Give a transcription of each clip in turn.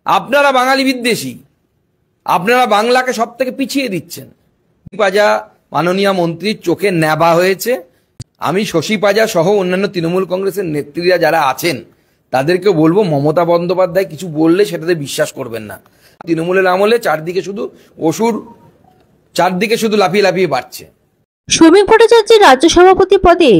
আপনারা বাঙালি বিদ্বেষী, আপনারা বাংলাকে সব থেকে পিছিয়ে দিচ্ছেন। পাজা মাননীয় মন্ত্রীর চোখে নেবা হয়েছে। আমি শশী পাজা সহ অন্যান্য তৃণমূল কংগ্রেসের নেত্রীরা যারা আছেন তাদেরকে বলবো, মমতা বন্দ্যোপাধ্যায় কিছু বললে সেটাতে বিশ্বাস করবেন না। তৃণমূলের আমলে চারদিকে শুধু লাফিয়ে লাফিয়ে বাড়ছে। শ্রমিক ভট্টাচার্যের রাজ্য সভাপতি পদে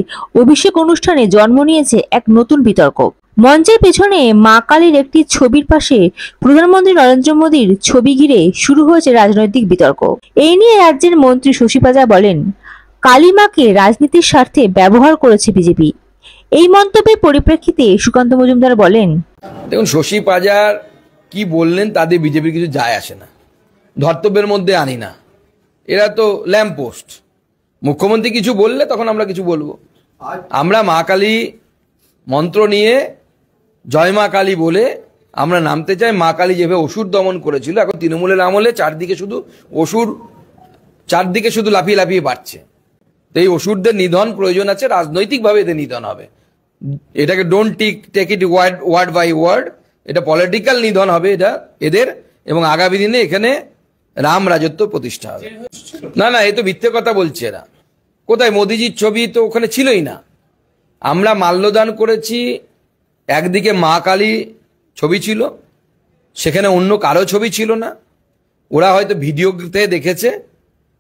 অভিষেক অনুষ্ঠানে জন্ম নিয়েছে এক নতুন বিতর্ক। মঞ্চের পেছনে মা কালীর একটি ছবির পাশে প্রধানমন্ত্রী নরেন্দ্র মোদীর ছবি ঘিরে শুরু হয়েছে রাজনৈতিক বিতর্ক। এই নিয়ে রাজ্যের মন্ত্রী শশী পাজা বলেন, কালী মাকে রাজনীতির স্বার্থে ব্যবহার করেছে বিজেপি। এই মন্তব্যের পরিপ্রেক্ষিতে সুকান্ত মজুমদার বলেন, দেখুন, শশী পাজার কি বললেন তাদের বিজেপির কিছু যায় আসে না, ধর্তব্যের মধ্যে আনি না। এরা তো ল্যাম্পপোস্ট। মুখ্যমন্ত্রী কিছু বললে তখন আমরা কিছু বলবো। আমরা মা কালী মন্ত্র নিয়ে জয় মা কালী বলে আমরা নামতে চাই। মা কালী যেভাবে অসুর দমন করেছিল, এখন তৃণমূলের আমলে চারদিকে শুধু লাফিয়ে লাফিয়ে বাড়ছে। তো এই অসুরদের নিধন প্রয়োজন আছে, রাজনৈতিকভাবে এদের নিধন হবে। এটাকে don't take it word by word, এটা পলিটিক্যাল নিধন হবে এটা এদের, এবং আগামী দিনে এখানে রাম রাজত্ব প্রতিষ্ঠা হবে। না, এ তো মিথ্যে কথা বলছে এরা। কোথায়? মোদিজির ছবি তো ওখানে ছিলই না। আমরা মাল্যদান করেছি, একদিকে মা কালী ছবি ছিল, সেখানে অন্য কারো ছবি ছিল না। ওরা হয়তো ভিডিওতে দেখেছে,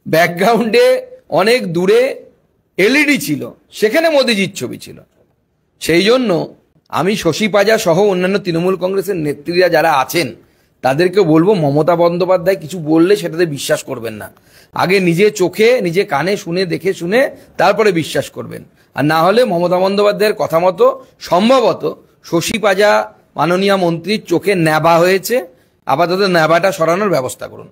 ব্যাকগ্রাউন্ডে অনেক দূরে এলইডি ছিল, সেখানে মোদিজির ছবি ছিল। সেই জন্য আমি শশী পাজা সহ অন্যান্য তৃণমূল কংগ্রেসের নেত্রীরা যারা আছেন তাদেরকে বলবো, মমতা বন্দ্যোপাধ্যায় কিছু বললে সেটাতে বিশ্বাস করবেন না। আগে নিজে চোখে নিজে কানে দেখে শুনে তারপরে বিশ্বাস করবেন। আর না হলে মমতা বন্দ্যোপাধ্যায়ের কথা মতো সম্ভবত শশী পাজা মাননীয় মন্ত্রীর চোখে নেবা হয়েছে, আপাতত নেবাটা সরানোর ব্যবস্থা করুন।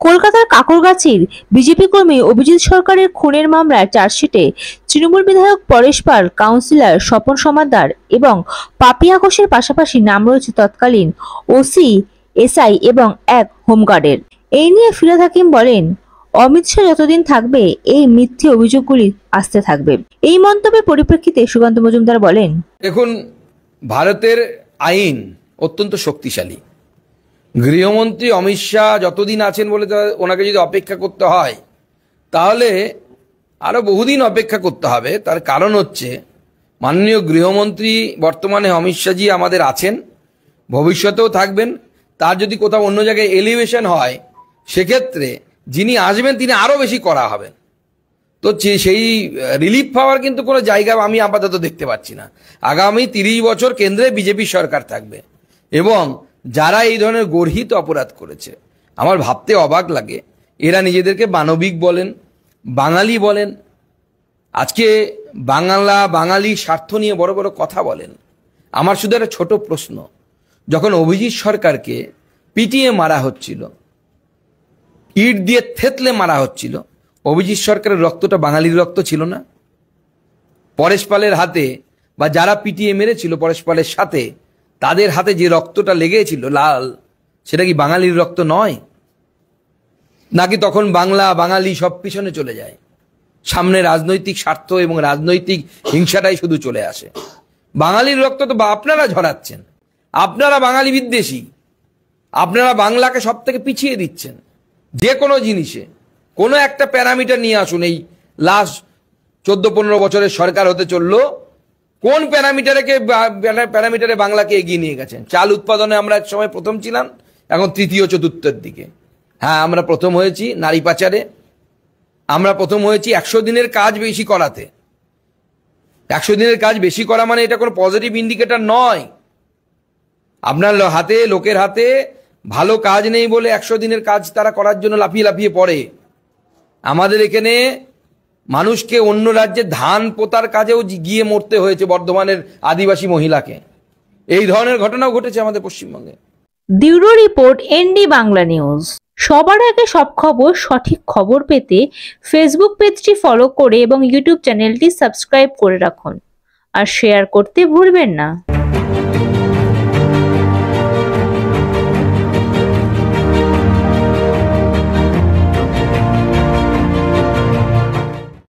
কলকাতার কাকরগাছির বিজেপি কর্মী অভিজিৎ সরকারের খুনের মামলার চার্জশিটে তৃণমূল বিধায়ক পরেশ পাল, কাউন্সিলর স্বপন সমাদ্দার এবং পাপিয়া ঘোষের পাশাপাশি নাম রয়েছে তৎকালীন ওসি, এসআই এবং এক হোমগার্ডের। এই নিয়ে ফিরোজ হাকিম বলেন, অমিত শাহ যতদিন থাকবে এই মিথ্যে অভিযোগগুলি আসতে থাকবে। এই মন্তব্যের পরিপ্রেক্ষিতে সুকান্ত মজুমদার বলেন, দেখুন, ভারতের আইন অত্যন্ত শক্তিশালী। গৃহমন্ত্রী অমিত শাহ যতদিন আছেন বলে ওনাকে যদি অপেক্ষা করতে হয় তাহলে আরো বহুদিন অপেক্ষা করতে হবে। তার কারণ হচ্ছে, মাননীয় গৃহমন্ত্রী বর্তমানে অমিত শাহজি আমাদের আছেন, ভবিষ্যতেও থাকবেন। তার যদি কোথাও অন্য জায়গায় এলিভেশন হয়, সেক্ষেত্রে যিনি আসবেন তিনি আরো বেশি করা হবেন। তো সেই রিলিফ পাওয়ার কিন্তু কোনো জায়গা আমি আপাতত দেখতে পাচ্ছি না। আগামী 30 বছর কেন্দ্রে বিজেপি সরকার থাকবে, এবং যারা এই ধরনের গর্হিত অপরাধ করেছে, আমার ভাবতে অবাক লাগে, এরা নিজেদেরকে মানবিক বলেন, বাঙালি বলেন। আজকে বাঙালি স্বার্থ নিয়ে বড় বড় কথা বলেন। আমার শুধু একটা ছোট প্রশ্ন, যখন অভিজিৎ সরকারকে পিটিয়ে মারা হচ্ছিল, ইট দিয়ে থেতলে মারা হচ্ছিল, অভিজিৎ সরকারের রক্তটা বাঙালির রক্ত ছিল না? পরেশ পালের হাতে বা যারা পিটিয়ে মেরেছিল পরেশ পালের সাথে, তাদের হাতে যে রক্তটা লেগেছিল লাল, সেটা কি বাঙালির রক্ত নয়? নাকি তখন বাঙালি সব পিছনে চলে যায়, সামনে রাজনৈতিক স্বার্থ এবং রাজনৈতিক হিংসাটাই শুধু চলে আসে? বাঙালির রক্ত তো আপনারা ঝরাচ্ছেন। আপনারা বাঙালি বিদ্বেষী, আপনারা বাংলাকে সব থেকে পিছিয়ে দিচ্ছেন। যে কোনো জিনিসে কোনো একটা প্যারামিটার নিয়ে আসুন। এই লাস্ট 14-15 বছরের সরকার হতে চললো, কোন প্যারামিটারে বাংলাকে এগিয়ে নিয়ে গেছেন? চাল উৎপাদনে আমরা এক সময় প্রথম ছিলাম, এখন তৃতীয় চতুর্থের দিকে। হ্যাঁ, আমরা প্রথম হয়েছি নারী পাচারে, আমরা প্রথম হয়েছি 100 দিনের কাজ বেশি করাতে। 100 দিনের কাজ বেশি করা মানে এটা কোনো পজিটিভ ইন্ডিকেটর নয়। আপনার লোকের হাতে ভালো কাজ নেই বলে 100 দিনের কাজ তারা করার জন্য লাফিয়ে লাফিয়ে পড়ে। আমাদের এখানে মানুষকে অন্য রাজ্যে ধান পোতার কাজেও গিয়ে মরতে হয়েছে, বর্ধমানের আদিবাসী মহিলাকে। এই ধরনের ঘটনাও ঘটেছে আমাদের পশ্চিমবঙ্গে। Bureau report, ND Bangla news. সবার আগে সব খবর, সঠিক খবর পেতে ফেসবুক পেজটি ফলো করে এবং ইউটিউব চ্যানেলটি সাবস্ক্রাইব করে রাখুন, আর শেয়ার করতে ভুলবেন না।